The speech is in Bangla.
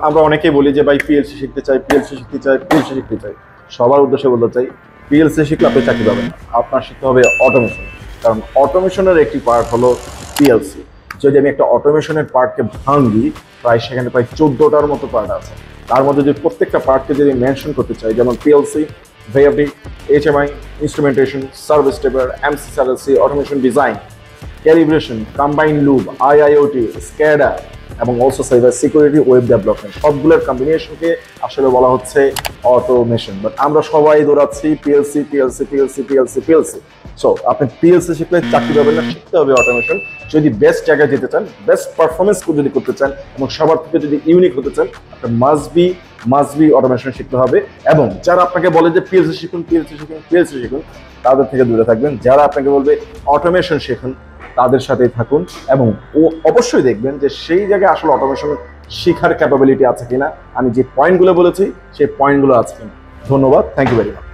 আমরা অনেকেই বলি যে ভাই পিএলসি শিখতে চাই, পিএলসি শিখতে চাই, পিএলসি শিখতে চাই। সবার উদ্দেশ্যে বলতে চাই, পিএলসি শিখলে আপনি চাকরি পাবেন না। আপনার শিখতে হবে অটোমেশন, কারণ অটোমেশনের একটি পার্ট হলো পিএলসি। যদি আমি একটা অটোমেশনের পার্টকে ভাঙি, সেখানে প্রায় 14টার মতো পার্ট আছে। তার মধ্যে যদি প্রত্যেকটা পার্টকে যদি মেনশন করতে চাই, যেমন PLC, VFD, HMI, instrumentation, service taper, MCSRLC, automation design, calibration, combine loop, IIoT, SCADA এবং also cyber security, web development, সবগুলোর কম্বিনেশনকে আসলে বলা হচ্ছে অটোমেশন। বাট আমরা সবাই দৌড়াচ্ছি PLC PLC PLC PLC PLC. So আপনি পিএলসি শিখলে চাকরি পাবেন না, শিখতে হবে অটোমেশন। যদি বেস্ট জায়গায় যেতে চান, বেস্ট পারফরমেন্স যদি করতে চান এবং সবার থেকে যদি ইউনিক হতে চান, আপনার মাস্ট বি অটোমেশন শিখতে হবে। এবং যারা আপনাকে বলে যে পিএলসি শিখুন, পিএলসি শিখুন, পিএলসি শিখুন, তাদের থেকে দূরে থাকবেন। যারা আপনাকে বলবে অটোমেশন শিখুন, তাদের সাথেই থাকুন এবং অবশ্যই দেখবেন যে সেই জায়গায় আসলে অটোমেশন শেখার ক্যাপাবিলিটি আছে কিনা, আমি যে পয়েন্টগুলো বলেছি সেই পয়েন্টগুলো আছে কিনা। ধন্যবাদ, থ্যাংক ইউ ভেরি মাচ।